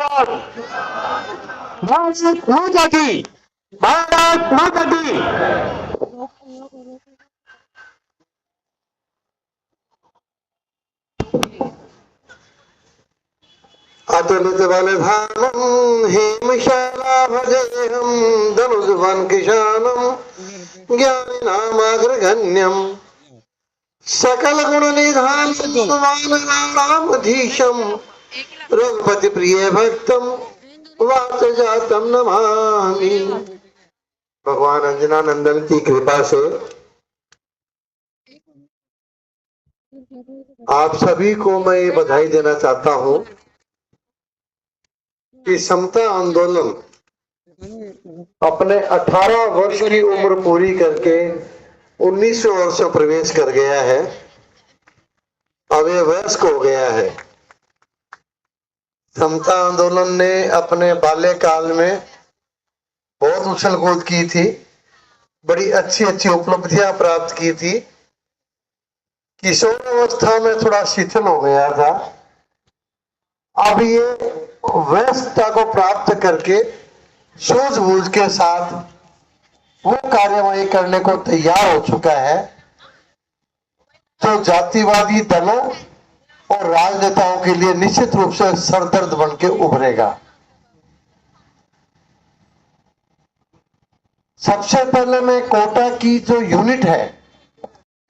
भारत माता की, भारत माता की। अतुलित बलधामं हेमशालाभजेहं धनुजवन किशानं ज्ञानिनामग्रगण्यं सकल गुण निधानमधीशं रघुपति प्रिय भक्तम वातजातम नमामि। भगवान अंजनानंदन की कृपा से आप सभी को मैं ये बधाई देना चाहता हूं कि समता आंदोलन अपने 18 वर्ष की उम्र पूरी करके 19वें वर्ष में प्रवेश कर गया है। अब ये वयस्क हो गया है। समता आंदोलन ने अपने बाल्यकाल में बहुत उछल कूद की थी, बड़ी अच्छी अच्छी उपलब्धियां प्राप्त की थी। किशोर अवस्था में थोड़ा शिथिल हो गया था। अब ये वयस्कता को प्राप्त करके सूझबूझ के साथ वो कार्यवाही करने को तैयार हो चुका है जो जातिवादी दलों और राजनेताओं के लिए निश्चित रूप से सरदर्द बन के उभरेगा। सबसे पहले मैं कोटा की जो यूनिट है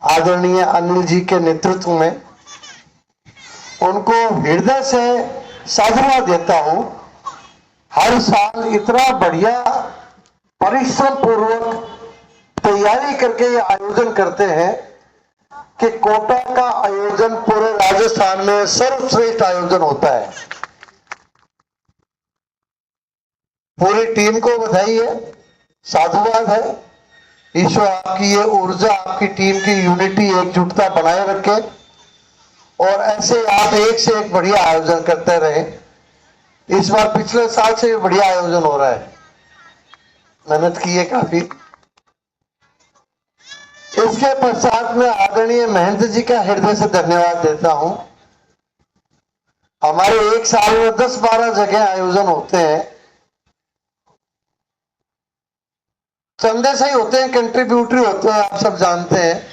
आदरणीय अनिल जी के नेतृत्व में उनको हृदय से साधुवाद देता हूं। हर साल इतना बढ़िया परिश्रम पूर्वक तैयारी करके ये आयोजन करते हैं कि कोटा का आयोजन पूरे राजस्थान में सर्वश्रेष्ठ आयोजन होता है। पूरी टीम को बधाई है, साधुवाद है। ईश्वर आपकी ये ऊर्जा, आपकी टीम की यूनिटी, एकजुटता बनाए रखे और ऐसे आप एक से एक बढ़िया आयोजन करते रहे। इस बार पिछले साल से भी बढ़िया आयोजन हो रहा है, मेहनत की है काफी। इसके पश्चात में आदरणीय महेंद्र जी का हृदय से धन्यवाद देता हूं। हमारे एक साल में 10-12 जगह आयोजन होते हैं, चंदे से ही होते हैं, कंट्रीब्यूटरी होते हैं, आप सब जानते हैं।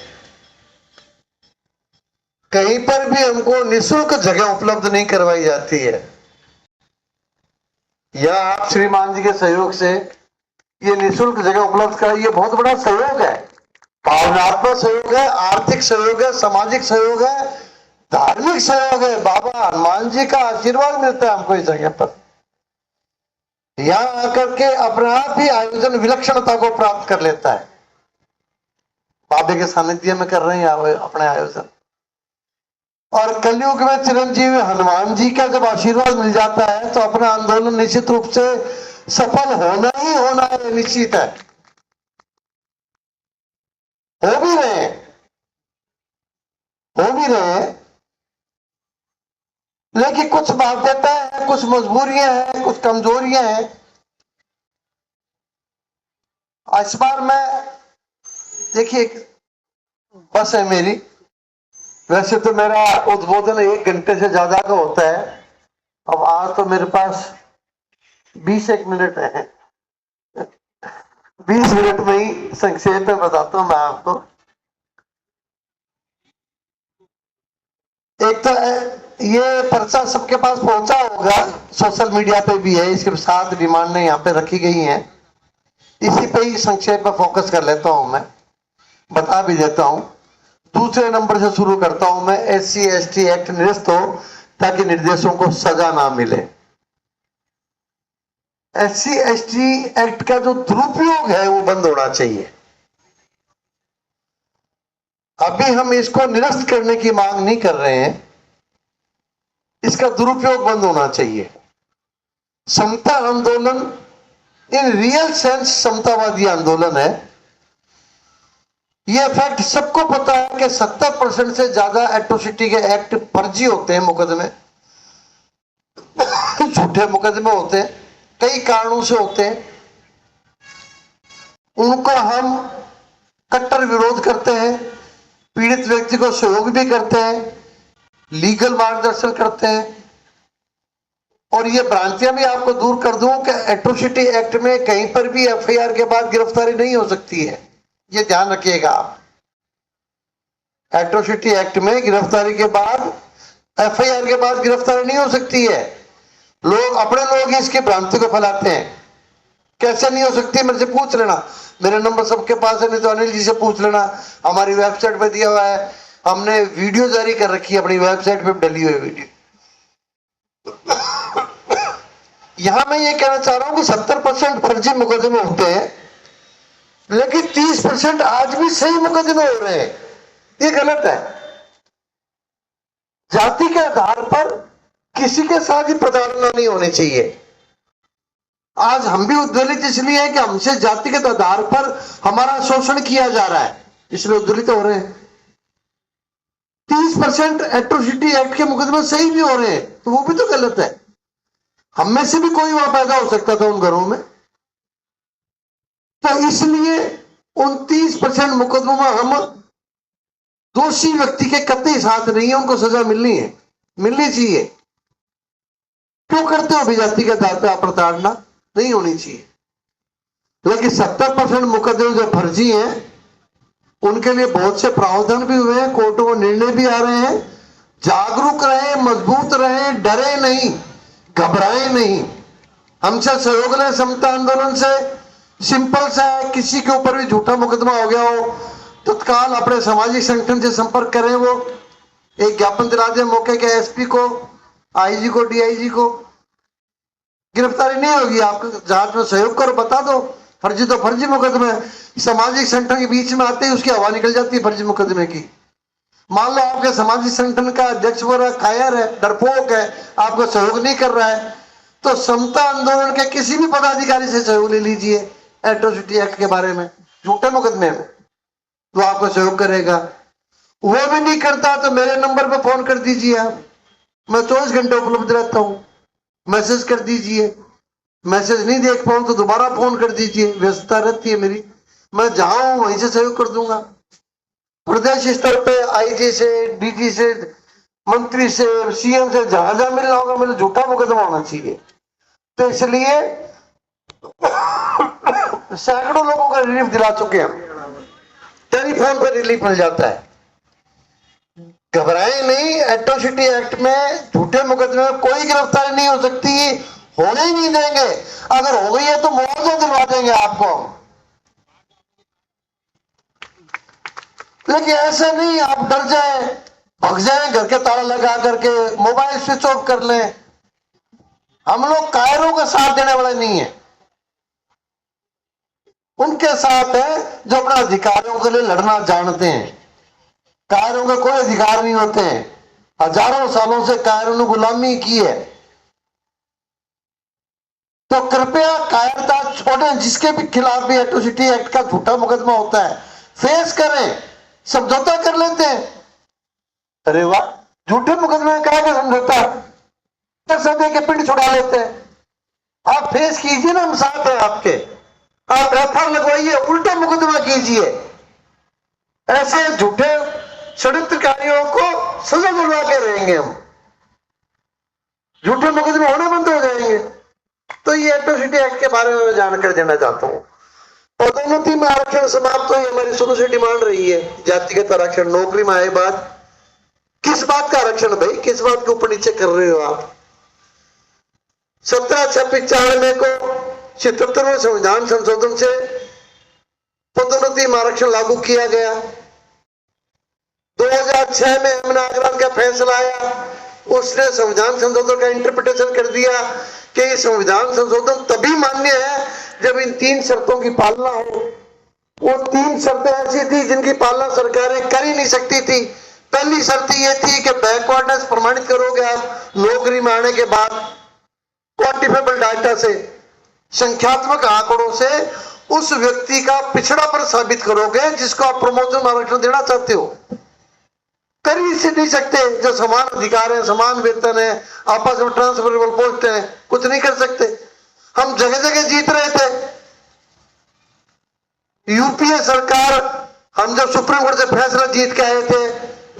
कहीं पर भी हमको निःशुल्क जगह उपलब्ध नहीं करवाई जाती है। या आप श्रीमान जी के सहयोग से ये निःशुल्क जगह उपलब्ध कराई, ये बहुत बड़ा सहयोग है। भावनात्मक सहयोग है, आर्थिक सहयोग है, सामाजिक सहयोग है, धार्मिक सहयोग है। बाबा हनुमान जी का आशीर्वाद मिलता है हमको इस जगह पर। यहां आकर के अपने आप ही आयोजन विलक्षणता को प्राप्त कर लेता है। बाबे के सानिध्य में कर रहे हैं अपने आयोजन। और कलयुग में चिरंजीवी हनुमान जी का जब आशीर्वाद मिल जाता है तो अपना आंदोलन निश्चित रूप से सफल होना ही होना है, निश्चित है। हो भी रहे, हो भी रहे, लेकिन कुछ बाध्यताएं हैं, कुछ मजबूरियां हैं, कुछ कमजोरियां हैं। इस बार मैं देखिए बस है मेरी, वैसे तो मेरा उद्बोधन 1 घंटे से ज्यादा का होता है। अब आज तो मेरे पास 20 मिनट है। 20 मिनट में ही संक्षेप में बताता हूं मैं आपको। एक तो ये पर्चा सबके पास पहुंचा होगा, सोशल मीडिया पे भी है, इसके साथ डिमांडें यहाँ पे रखी गई हैं। इसी पे ही संक्षेप में फोकस कर लेता हूं, मैं बता भी देता हूं। दूसरे नंबर से शुरू करता हूं मैं। SC/ST एक्ट निरस्त हो ताकि निर्देशों को सजा ना मिले। SC/ST एक्ट का जो दुरुपयोग है वो बंद होना चाहिए। अभी हम इसको निरस्त करने की मांग नहीं कर रहे हैं, इसका दुरुपयोग बंद होना चाहिए। समता आंदोलन इन रियल सेंस समतावादी आंदोलन है। यह फैक्ट सबको पता है कि 70% से ज्यादा एट्रोसिटी के एक्ट फर्जी होते हैं, मुकदमे झूठे मुकदमे होते हैं, कई कारणों से होते हैं। उनका हम कट्टर विरोध करते हैं, पीड़ित व्यक्ति को सहयोग भी करते हैं, लीगल मार्गदर्शन करते हैं और ये भ्रांतियां भी आपको दूर कर दूं कि एट्रोसिटी एक्ट में कहीं पर भी एफआईआर के बाद गिरफ्तारी नहीं हो सकती है, ये ध्यान रखिएगा आप। एट्रोसिटी एक्ट में गिरफ्तारी के बाद, एफआईआर के बाद गिरफ्तारी नहीं हो सकती है। लोग अपने लोग ही इसकी भ्रांति को फैलाते हैं। कैसे नहीं हो सकती, मेरे से पूछ लेना, मेरा नंबर सबके पास है, नहीं तो अनिल जी से पूछ लेना, हमारी वेबसाइट पे दिया हुआ है, हमने वीडियो जारी कर रखी है, अपनी वेबसाइट पे डली हुई वीडियो। यहां मैं ये कहना चाह रहा हूं कि 70% फर्जी मुकदमे होते हैं, लेकिन 30% आज भी सही मुकदमे हो रहे हैं। ये गलत है। जाति के आधार पर किसी के साथ ही प्रताड़ना नहीं होनी चाहिए। आज हम भी उद्वेलित इसलिए है कि हमसे जातिगत आधार पर हमारा शोषण किया जा रहा है, इसलिए उद्वेलित हो रहे हैं। 30% एट्रोसिटी एक्ट के मुकदमे सही भी हो रहे हैं, तो वो भी तो गलत है। हम में से भी कोई वहां पैदा हो सकता था उन घरों में। तो इसलिए उन 30% मुकदमों में हम दोषी व्यक्ति के कतई साथ नहीं है, उनको सजा मिलनी है, मिलनी चाहिए। क्यों करते हो जाति के आधार पर प्रताड़ना? नहीं होनी चाहिए। लेकिन 70% मुकदमे जो फर्जी हैं उनके लिए बहुत से प्रावधान भी हुए हैं, कोर्टों में निर्णय भी आ रहे हैं। जागरूक रहे, मजबूत रहे, डरे नहीं, घबराए नहीं, हमसे सहयोग लें। समता आंदोलन से सिंपल सा है, किसी के ऊपर भी झूठा मुकदमा हो गया हो तत्काल अपने सामाजिक संगठन से संपर्क करें, वो एक ज्ञापन दिला दें मौके के एसपी को, आईजी को, डीआईजी को। गिरफ्तारी नहीं होगी, आपको जांच में सहयोग करो, बता दो फर्जी तो फर्जी मुकदमे सामाजिक संगठन के बीच में आते ही उसकी हवा निकल जाती है फर्जी मुकदमे की। मान लो आपके सामाजिक संगठन का अध्यक्ष वो कायर है, डरपोक है, आपको सहयोग नहीं कर रहा है, तो समता आंदोलन के किसी भी पदाधिकारी से सहयोग ले लीजिए एट्रोसिटी एक्ट के बारे में, झूठे मुकदमे में, तो आपको सहयोग करेगा। वो भी नहीं करता तो मेरे नंबर पर फोन कर दीजिए आप, मैं 24 घंटे उपलब्ध रहता हूं। मैसेज कर दीजिए, मैसेज नहीं देख पाऊं तो दोबारा फोन कर दीजिए, व्यस्तता रहती है मेरी, मैं जहां हूं वहीं से सहयोग कर दूंगा। प्रदेश स्तर पे आईजी से, डीजी से, मंत्री से, सीएम से, जहां जहां मिलना होगा मेरे झूठा मुकदमा होना चाहिए। तो इसलिए सैकड़ों लोगों का रिलीफ दिला चुके हैं, टेलीफोन पर रिलीफ मिल जाता है। घबराए नहीं, एट्रोसिटी एक्ट में झूठे मुकदमे में कोई गिरफ्तारी नहीं हो सकती, होने ही नहीं देंगे। अगर हो गई है तो मुआवजा दिलवा देंगे आपको। लेकिन ऐसे नहीं आप डर जाए, भग जाए, घर के ताला लगा करके मोबाइल स्विच ऑफ कर लें। हम लोग कायरों का साथ देने वाले नहीं है, उनके साथ है जो अपना अधिकारियों के लिए लड़ना जानते हैं। कायरों के कोई अधिकार नहीं होते हैं, हजारों सालों से कायरों ने गुलामी की है। तो कृपया कायरता छोड़ें, जिसके भी खिलाफ भी एट्रोसिटी एक्ट का झूठा मुकदमा होता है फेस करें, समझौता कर लेते हैं। अरे वाह, झूठे मुकदमे में क्या समझौता, सदे के पिंड छुड़ा लेते हैं। आप फेस कीजिए ना, हम साथ हैं आपके, आप एफआईआर लगवाइए, उल्टा मुकदमा कीजिए। ऐसे झूठे षड्यंत्रकारियों को सजा दिलवा के रहेंगे हम, झूठे मुकदमे होने बंद हो जाएंगे। तो ये एट्रोसिटी एक्ट के बारे में मैं जानकारी देना चाहता हूँ। पदोन्नति में आरक्षण समाप्त हुई, हमारी शुरू से डिमांड रही है जातिगत आरक्षण। नौकरी में आए बात, किस बात का आरक्षण भाई, किस बात के ऊपर नीचे कर रहे हो आप? 17/6/95 को 77वें संविधान संशोधन से पदोन्नति में आरक्षण लागू किया गया। 2006 में अग्रवाल का फैसला आया, उसने संविधान संशोधन का इंटरप्रिटेशन कर दिया कि ये संविधान संशोधन तभी मान्य है जब इन 3 शर्तों की पालना हो। वो 3 शर्तें ऐसी थी जिनकी पालना सरकारें कर ही नहीं सकती थी। पहली शर्त ये थी कि बैकवर्डनेस प्रमाणित करोगे आप नौकरी में आने के बाद, क्वांटिफाइबल डाटा से, संख्यात्मक आंकड़ों से उस व्यक्ति का पिछड़ापन साबित करोगे जिसको आप प्रमोशन आरक्षण देना चाहते हो। कर ही नहीं सकते, जो समान अधिकार है, समान वेतन है, आपस में ट्रांसफरेबल पोस्ट है, कुछ नहीं कर सकते। हम जगह जगह जीत रहे थे। यूपीए सरकार, हम जब सुप्रीम कोर्ट से फैसला जीत के आए थे,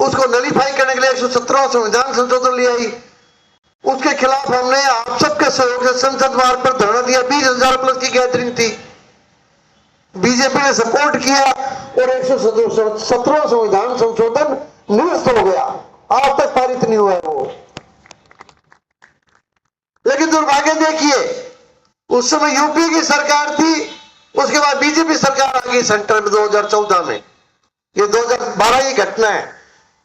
उसको नलीफाई करने के लिए 117वां संविधान संशोधन ले आई। उसके खिलाफ हमने आप सबके सहयोग से संसद मार्ग पर धरना दिया। 20,000 प्लस की गैदरिंग थी, बीजेपी ने सपोर्ट किया और 117वां संविधान संशोधन निरस्त हो गया, आज तक पारित नहीं हुआ है वो। लेकिन दुर्भाग्य देखिए, उस समय यूपी की सरकार थी, उसके बाद बीजेपी सरकार आ गई सेंटर में 2014 में। ये 2012 की घटना है,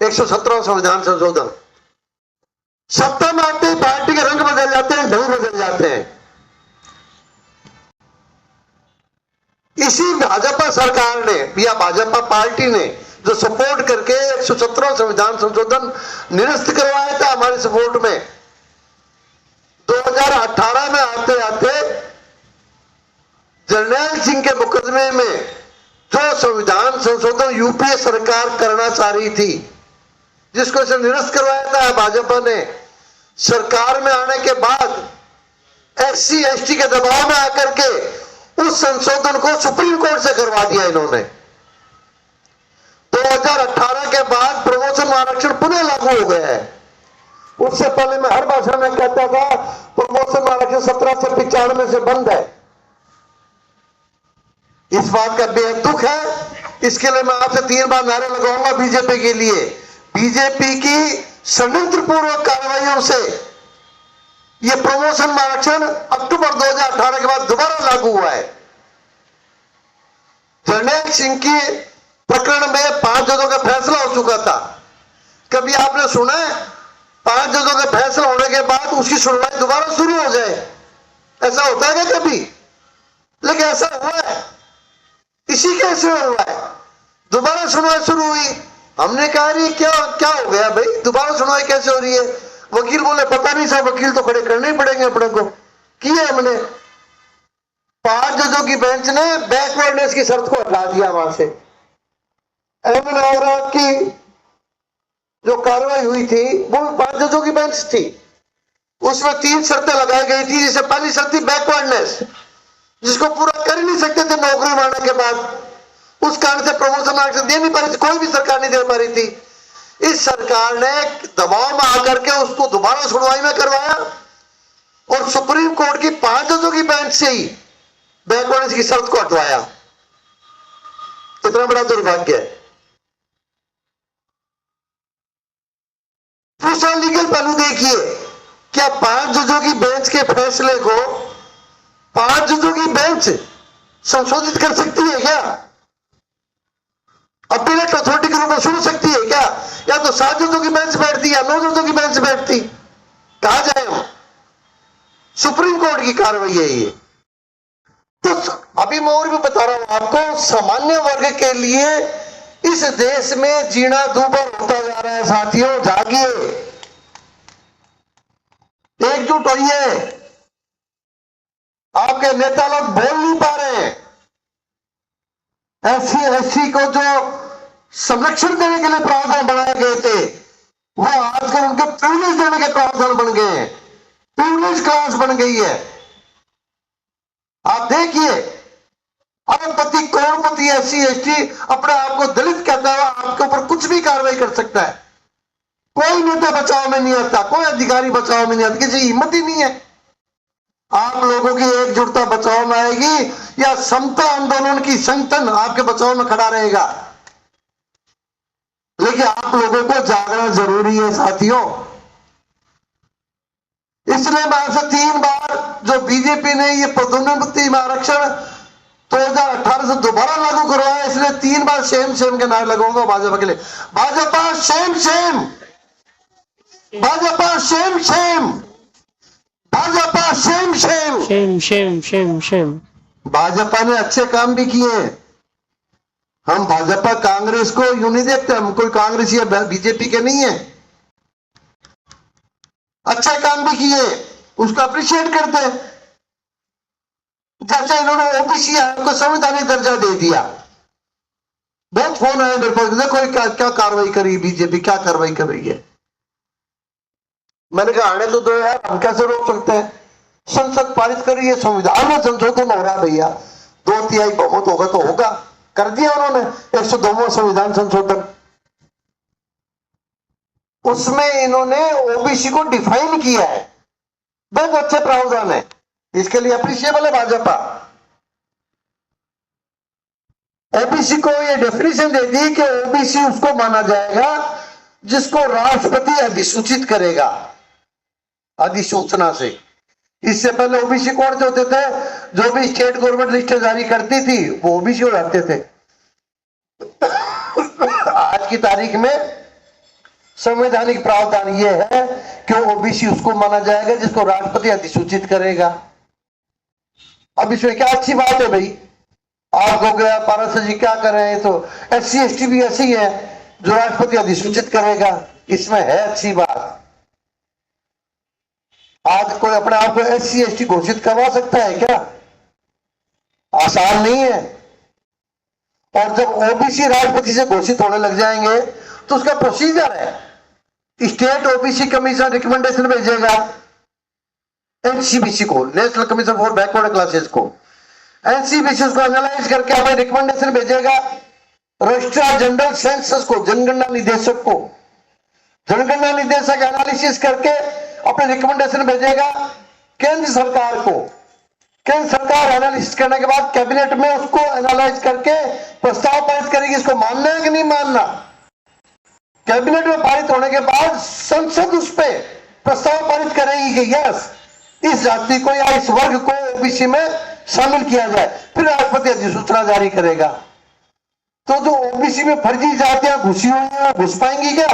117वां संविधान संशोधन। सत्ता में आते ही पार्टी के रंग बदल जाते हैं, ढंग बदल जाते हैं। इसी भाजपा सरकार ने या भाजपा पार्टी ने जो सपोर्ट करके 117वां संविधान संशोधन निरस्त करवाया था हमारे सपोर्ट में, 2018 में आते आते जर्नैल सिंह के मुकदमे में जो संविधान संशोधन यूपीए सरकार करना चाह रही थी, जिसको इसे निरस्त करवाया था भाजपा ने, सरकार में आने के बाद एससी एसटी के दबाव में आकर के उस संशोधन को सुप्रीम कोर्ट से करवा दिया इन्होंने। 2018 के बाद प्रमोशन आरक्षण पुनः लागू हो गया है। उससे पहले मैं हर भाषा में कहता था प्रमोशन आरक्षण 17 से 95 से बंद है। इस बात का बेहद दुख है। इसके लिए मैं आपसे 3 बार नारे लगाऊंगा बीजेपी के लिए। बीजेपी की षड्यंत्रपूर्वक कार्रवाइयों से यह प्रमोशन आरक्षण अक्टूबर 2018 के बाद दोबारा लागू हुआ है। जर्नैल सिंह की प्रकरण में 5 जजों का फैसला हो चुका था। कभी आपने सुना है 5 जजों का फैसला होने के बाद उसकी सुनवाई दोबारा शुरू हो जाए? ऐसा होता है क्या कभी? लेकिन ऐसा हुआ है, इसी कैसे हुआ है, दोबारा सुनवाई शुरू हुई। हमने कहा ये क्या क्या हो गया भाई, दोबारा सुनवाई कैसे हो रही है? वकील बोले पता नहीं साहब, वकील तो खड़े करने ही पड़ेंगे अपने को। किया हमने, 5 जजों की बेंच ने बैकवर्डनेस की शर्त को हटा दिया वहां से। एमएन औरत की जो कार्रवाई हुई थी वो 5 जजों की बेंच थी, उसमें 3 शर्तें लगाई गई थी। जिससे पहली शर्त थी बैकवर्डनेस, जिसको पूरा कर ही नहीं सकते थे नौकरी मारने के बाद। उस कारण से प्रमोशन आरक्षण दे नहीं पा रही थी, कोई भी सरकार नहीं दे पा रही थी। इस सरकार ने दबाव में आकर के उसको दोबारा सुनवाई में करवाया और सुप्रीम कोर्ट की 5 जजों की बेंच से ही बैकवर्डनेस की शर्त को हटवाया। कितना बड़ा दुर्भाग्य है। दूसरा लीगल पहलू देखिए, क्या 5 जजों की बेंच के फैसले को 5 जजों की बेंच संशोधित कर सकती है क्या? अपीलेट अथॉरिटी के रूप में सुन सकती है क्या? या तो 7 जजों की बेंच बैठती या 9 जजों की बेंच बैठती? कहा जाए हम, सुप्रीम कोर्ट की कार्रवाई है ये। तो अभी मैं और भी बता रहा हूं आपको, सामान्य वर्ग के लिए इस देश में जीना दूभर होता जा रहा है। साथियों जागिए, एकजुट होइए। आपके नेता लोग बोल नहीं पा रहे हैं। एससी एसटी को जो संरक्षण देने के लिए प्रावधान बनाए गए थे, वो आजकल उनके प्रिविलेज देने के प्रावधान बन गए हैं। प्रिविलेज क्लास बन गई है। आप देखिए, अरबपति करोड़पति एससी एसटी अपने आप को दलित कहता है, आपके ऊपर कुछ भी कार्रवाई कर सकता है। कोई नेता बचाव में नहीं आता, कोई अधिकारी बचाव में नहीं आता, किसी हिम्मत ही नहीं है। आप लोगों की एकजुटता बचाव में आएगी या समता आंदोलन की संगठन आपके बचाव में खड़ा रहेगा? लेकिन आप लोगों को जागना जरूरी है साथियों। इसलिए मैं आपसे 3 बार जो बीजेपी ने ये पदोन्नति में आरक्षण 2018 से दोबारा लागू करवाया, इसलिए 3 बार शेम शेम के नारे लगाऊंगा भाजपा के लिए। Bhajpa Shem Shem, Bhajpa Shem Shem, Bhajpa Shem Shem, Shem Shem Shem Shem. Bhajpa ने अच्छे काम भी किए। हम भाजपा कांग्रेस को यूं नहीं देखते, हम कोई कांग्रेस या बीजेपी के नहीं है। अच्छे काम भी किए, उसको अप्रिशिएट करते हैं। जैसे इन्होंने ओबीसी को संवैधानिक दर्जा दे दिया, बहुत फोन आए मेरे पास, देखो क्या कार्रवाई करी बीजेपी, क्या कार्रवाई कर रही है। मैंने कहा आने तो दो यार, हम कैसे रोक सकते हैं? संसद पारित कर रही है, संविधान में संशोधन हो रहा है भैया, 2/3 बहुमत होगा तो होगा। कर दिया उन्होंने 102वां संविधान संशोधन। उसमें इन्होंने ओबीसी को डिफाइन किया है, बहुत अच्छे प्रावधान है, इसके लिए अप्रिशिएबल है भाजपा। ओबीसी को ये डेफिनेशन दे दी कि ओबीसी उसको माना जाएगा जिसको राष्ट्रपति अधिसूचित करेगा अधिसूचना से। इससे पहले ओबीसी कौन से होते थे? जो भी स्टेट गवर्नमेंट लिस्ट जारी करती थी वो ओबीसी हो जाते थे। आज की तारीख में संवैधानिक प्रावधान ये है कि ओबीसी उसको माना जाएगा जिसको राष्ट्रपति अधिसूचित करेगा। अब इसमें क्या अच्छी बात है भाई? आप हो गया पारस जी क्या कर रहे हैं, तो SC ST भी ऐसे ही है जो राष्ट्रपति अधिसूचित करेगा, इसमें है अच्छी बात। आज कोई अपने आप को SC ST घोषित करवा सकता है क्या? आसान नहीं है। और जब ओबीसी राष्ट्रपति से घोषित होने लग जाएंगे तो उसका प्रोसीजर है, स्टेट ओबीसी कमीशन रिकमेंडेशन भेजेगा NCBC को, national commission for backward classes को। NCBC उसको एनालाइज करके हमें रिकमेंडेशन भेजेगा रजिस्ट्रार जनरल सेंसस को, जनगणना निदेशक को। जनगणना निदेशक एनालिसिस करके अपने रिकमेंडेशन भेजेगा केंद्र सरकार को। केंद्र सरकार एनालिसिस करने के बाद कैबिनेट में उसको एनालाइज करके प्रस्ताव पारित करेगी, इसको मानना है कि नहीं मानना। कैबिनेट में पारित होने के बाद संसद उस पे प्रस्ताव पारित करेगी कि यस इस जाति को या इस वर्ग को ओबीसी में शामिल किया जाए, फिर राष्ट्रपति अधिसूचना जारी करेगा। तो जो ओबीसी में फर्जी जातियां घुसी हुई हैं घुस पाएंगी क्या?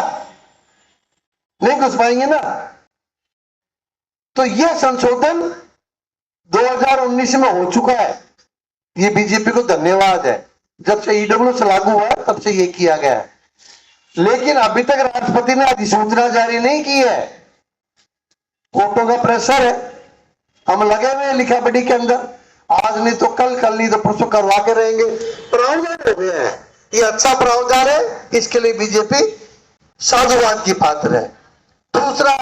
नहीं घुस पाएंगे ना। तो यह संशोधन 2019 में हो चुका है, ये बीजेपी को धन्यवाद है। जब से ईडब्ल्यूएस लागू हुआ तब से ये किया गया है, लेकिन अभी तक राष्ट्रपति ने अधिसूचना जारी नहीं की है। कोर्टों का प्रेशर है, हम लगे हुए हैं लिखा पढ़ी के अंदर, आज नहीं तो कल, कल नहीं तो परसों करवा के रहेंगे। प्रावधान हो गया है, ये अच्छा प्रावधान है, इसके लिए बीजेपी साधुवाद की पात्र है। दूसरा,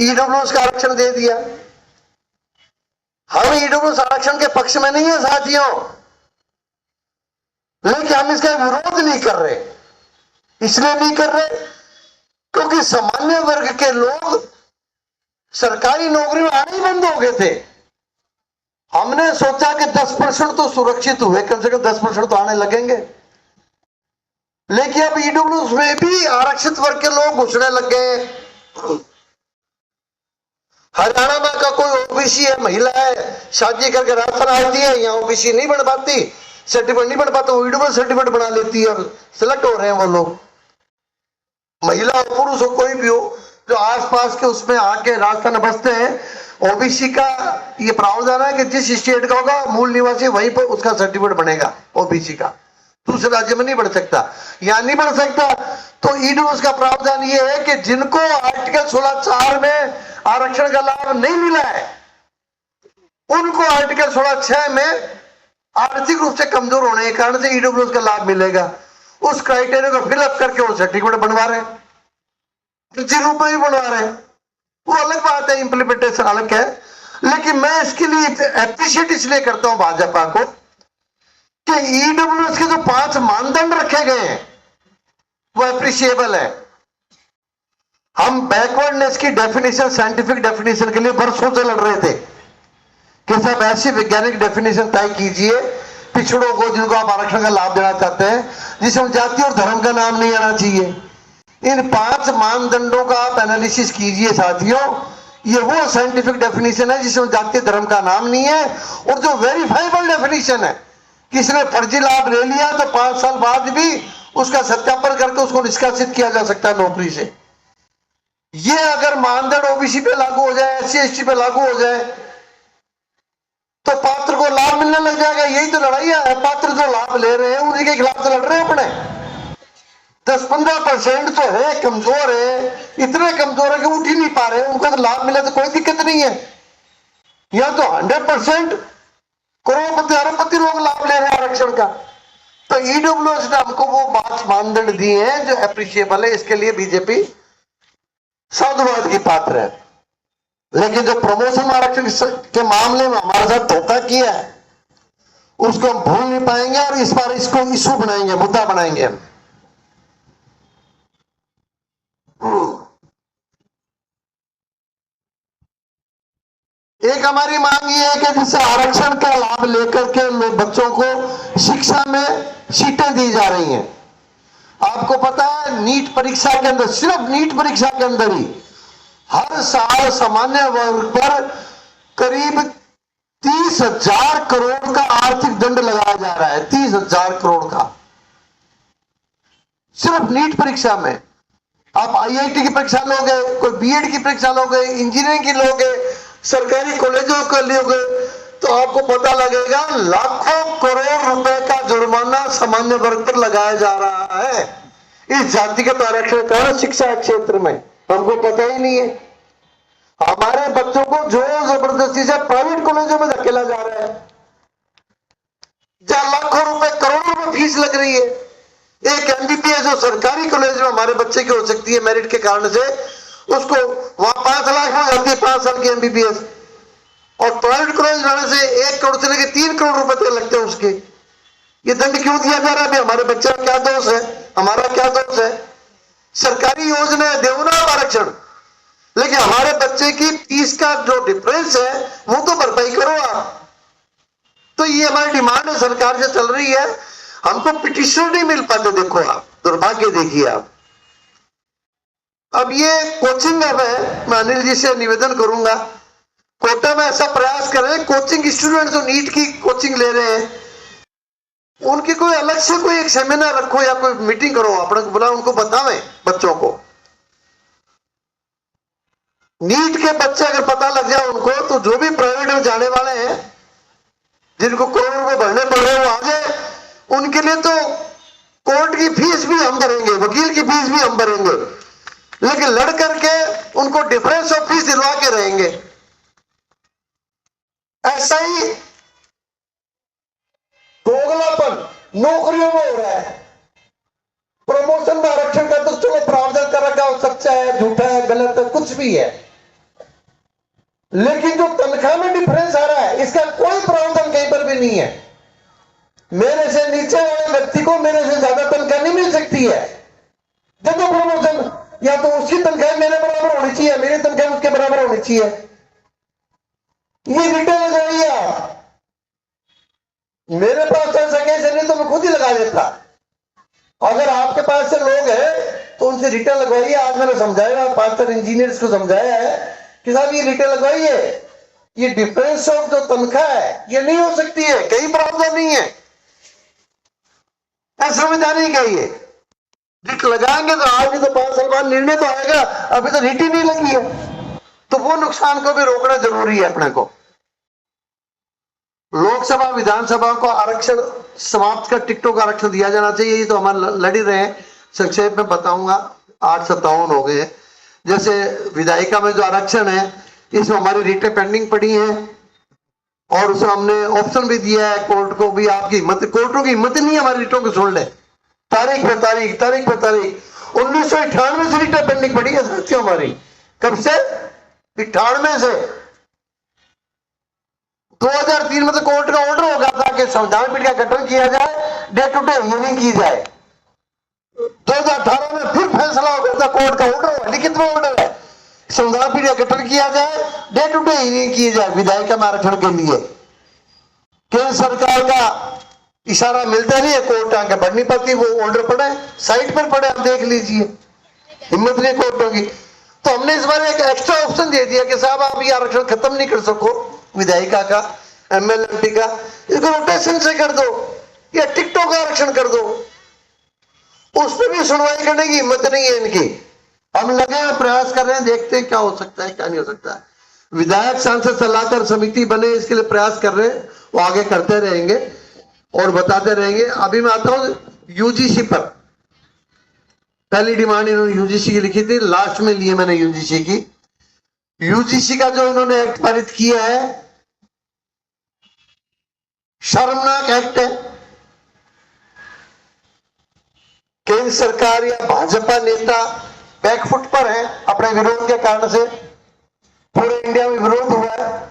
ईडब्ल्यूएस का आरक्षण दे दिया। हम ईडब्ल्यूएस आरक्षण के पक्ष में नहीं है साथियों, लेकिन हम इसका विरोध नहीं कर रहे। इसलिए नहीं कर रहे क्योंकि सामान्य वर्ग के लोग सरकारी नौकरी में आने ही बंद हो गए थे। हमने सोचा कि 10% तो सुरक्षित हुए, कम से कम 10% तो आने लगेंगे, लेकिन अब ईडब्ल्यूएस में भी आरक्षित वर्ग के लोग घुसने लग गए। हरियाणा में का कोई ओबीसी है, महिला है, शादी करके राजस्थान आती है, यहाँ ओबीसी नहीं बन पाती, सर्टिफिकेट नहीं बन पाता, वो ईडब्ल्यूएस सर्टिफिकेट बना लेती है और सिलेक्ट हो रहे हैं वो लोग। महिला हो पुरुष हो कोई भी हो जो आसपास के उसमें आके राजस्थान में बसते हैं, ओबीसी का ये प्रावधान है कि जिस स्टेट का होगा मूल निवासी वहीं पर उसका सर्टिफिकेट बनेगा ओबीसी का, दूसरे राज्य में नहीं बढ़ सकता, यहाँ नहीं बढ़ सकता। तो ईडब्ल्यूएस का प्रावधान ये है कि जिनको आर्टिकल 16(4) में आरक्षण का लाभ नहीं मिला है उनको आर्टिकल 16(6) में आर्थिक रूप से कमजोर होने के कारण से ईडब्ल्यूएस का लाभ मिलेगा। उस क्राइटेरिया को फिलअप करके वो सर्टिफिकेट बनवा रहे हैं, जिन रूप में भी बनवा रहे हैं, वो अलग बात है, इंप्लीमेंटेशन अलग है। लेकिन मैं इसके लिए एप्रिशिएट इसलिए करता हूं भाजपा को कि ईडब्ल्यूएस के जो 5 मानदंड रखे गए हैं वो एप्रिशिएबल है। हम बैकवर्डनेस की डेफिनेशन, साइंटिफिक डेफिनेशन के लिए बरसों से लड़ रहे थे कि सब ऐसी वैज्ञानिक डेफिनेशन तय कीजिए पिछड़ों को जिनको आप आरक्षण का लाभ देना चाहते हैं, जिसमें जाति और धर्म का नाम नहीं आना चाहिए। इन 5 मानदंडों का आप एनालिसिस कीजिए साथियों, ये वो साइंटिफिक डेफिनेशन है जिसमें जाति धर्म का नाम नहीं है, और जो वेरीफाइबल डेफिनेशन है, किसने फर्जी लाभ ले लिया तो 5 साल बाद भी उसका सत्यापन करके उसको निष्कासित किया जा सकता है नौकरी से। ये अगर मानदंड ओबीसी पे लागू हो जाए, SC ST पे लागू हो जाए तो पात्र को लाभ मिलने लग जाएगा। यही तो लड़ाई है, पात्र जो लाभ ले रहे हैं उन्हीं के खिलाफ तो लड़ रहे हैं अपने। 10-15% तो है कमजोर है, इतने कमजोर है कि उठ ही नहीं पा रहे, उनको तो लाभ मिले तो कोई दिक्कत नहीं है। यह तो 100% करोड़पति अरबपति लोग लाभ ले रहे हैं आरक्षण का। तो ईडब्ल्यूएस ने हमको वो 5 मानदंड दिए हैं जो एप्रिशिएबल है, इसके लिए बीजेपी साधुवाद की पात्र है। लेकिन जो प्रमोशन आरक्षण के मामले में हमारे साथ धोखा किया है उसको हम भूल नहीं पाएंगे और इस बार इसको इशू बनाएंगे, मुद्दा बनाएंगे हम। एक हमारी मांग ये है कि जिससे आरक्षण का लाभ लेकर के लोग बच्चों को शिक्षा में सीटें दी जा रही हैं। आपको पता है नीट परीक्षा के अंदर, सिर्फ नीट परीक्षा के अंदर ही हर साल सामान्य वर्ग पर करीब 30,000 करोड़ का आर्थिक दंड लगाया जा रहा है। 30,000 करोड़ का सिर्फ नीट परीक्षा में। आप आईआईटी की परीक्षा लोगे, कोई बीएड की परीक्षा लोगे, इंजीनियरिंग की लोगे, सरकारी कॉलेजों के लोगे, तो आपको पता लगेगा लाखों करोड़ रुपए का जुर्माना सामान्य वर्ग पर लगाया जा रहा है इस जातिगत आरक्षण का शिक्षा क्षेत्र में। हमको पता ही नहीं है। हमारे बच्चों को जो जबरदस्ती से प्राइवेट कॉलेजों में धकेला जा रहा है, जहां लाखों रुपए करोड़ों रुपए फीस लग रही है। एक एमबीबीएस जो सरकारी कॉलेज में हमारे बच्चे की हो सकती है मेरिट के कारण से, उसको वहां 5 लाख हो जाती है 5 साल की एमबीबीएस, और प्राइवेट कॉलेज जाने से 1 करोड़ से लेकर 3 करोड़ रुपए तक लगते हैं उसके। ये दंड क्यों दिया जा रहा है? हमारे बच्चे का क्या दोष है? हमारा क्या दोष है? सरकारी योजना है, देवो ना आरक्षण, लेकिन हमारे बच्चे की फीस का जो डिफरेंस है वो तो भरपाई करो आप। तो ये हमारी डिमांड है, सरकार से चल रही है। हमको पिटिशन नहीं मिल पाते। देखो आप, दुर्भाग्य देखिए आप। अब ये कोचिंग अब है, मैं अनिल जी से निवेदन करूंगा, कोटा में ऐसा प्रयास करें, कोचिंग स्टूडेंट जो नीट की कोचिंग ले रहे हैं उनकी कोई अलग से कोई एक सेमिनार रखो या कोई मीटिंग करो, अपने को बुला, उनको बतावें बच्चों को। नीट के बच्चे अगर पता लग जाए उनको, तो जो भी प्राइवेट में जाने वाले हैं जिनको करोड़ रुपए भरने पड़ रहे हैं वो आगे, उनके लिए तो कोर्ट की फीस भी हम भरेंगे, वकील की फीस भी हम भरेंगे, लेकिन लड़ करके उनको डिफरेंस ऑफ फीस दिलवा के रहेंगे। ऐसा ही दोगलापन नौकरियों में हो रहा है। प्रमोशन में आरक्षण का तो चलो प्रावधान कर रखा हो, सच्चा है, झूठा है, गलत है, कुछ भी है, लेकिन जो तनख्वाह में डिफरेंस आ रहा है इसका कोई प्रावधान कहीं पर भी नहीं है। मेरे से नीचे वाले व्यक्ति को मेरे से ज्यादा तनख्वाह नहीं मिल सकती है। जब तो प्रमोशन, या तो उसकी तनख्वाह मेरे बराबर होनी चाहिए, मेरी तनख्वाह उसके बराबर होनी चाहिए। ये रिटर्न लगाइए आप। मेरे पास ऐसा कैसे नहीं तो मैं खुद ही लगा देता। अगर आपके पास से लोग हैं तो उनसे रिटर्न लगवाइए। आज मैंने समझाया, 5 इंजीनियर्स को समझाया है कि साहब ये रिटर्न लगवाइए, ये डिफरेंस ऑफ जो तनख्वाह है ये नहीं हो सकती है, कहीं प्रावधान नहीं है। ऐसा समझ आ नहीं चाहिए। रिट लगाएंगे तो आज नहीं तो 5 साल बाद निर्णय तो आएगा, अभी तो रिट ही नहीं लगी है, तो वो नुकसान को भी रोकना जरूरी है अपने को। लोकसभा विधानसभा को आरक्षण समाप्त कर टिकटों का आरक्षण दिया जाना चाहिए, ये तो हमारे लड़ ही रहे हैं। संक्षेप में बताऊंगा, 8-57 हो गए। जैसे विधायिका में जो आरक्षण है इसमें हमारी रिटें पेंडिंग पड़ी हैं, और उसमें हमने ऑप्शन भी दिया है कोर्ट को भी, आपकी हिम्मत, कोर्टों की हिम्मत नहीं है हमारी रिटों को छोड़ ले। तारीख पे तारीख, तारीख पे तारीख, 1998 से रिटें पेंडिंग पड़ी है साथियों हमारी। कब से? 98 से। 2003 में तो कोर्ट का ऑर्डर हो गया था कि संविधान पीठ का गठन किया जाए, डे टू डे हियरिंग की जाए। 2018 में फिर फैसला हो गया था, कोर्ट का ऑर्डर है, लिखित में ऑर्डर है, संविधान पीठ का गठन किया जाए, डे टू डे हियरिंग की जाए विधायिका में आरक्षण के लिए। केंद्र सरकार का इशारा मिलता नहीं है, कोर्ट आगे बढ़ नहीं पाती। वो ऑर्डर पड़े, साइट पर पड़े, आप देख लीजिए, हिम्मत नहीं कोर्टों की। तो हमने इस बार एक एक्स्ट्रा ऑप्शन दे दिया कि साहब आप ये आरक्षण खत्म नहीं कर सको विधायिका का, एमएलएमपी का, इसको रोटेशन से कर दो या टिकटों का आरक्षण कर दो। उस पर भी सुनवाई करने की हिम्मत नहीं है इनकी। हम लगे हैं, प्रयास कर रहे हैं, देखते हैं क्या हो सकता है क्या नहीं हो सकता है। विधायक सांसद सलाहकार समिति बने, इसके लिए प्रयास कर रहे हैं, वो आगे करते रहेंगे और बताते रहेंगे। अभी मैं आता हूं यूजीसी पर। पहली डिमांड इन्होंने यूजीसी की लिखी थी, लास्ट में लिए मैंने यूजीसी की। यूजीसी का जो इन्होंने एक्ट पारित किया है, शर्मनाक एक्ट है। केंद्र सरकार या भाजपा नेता बैकफुट पर है अपने विरोध के कारण से। पूरे इंडिया में विरोध हुआ है।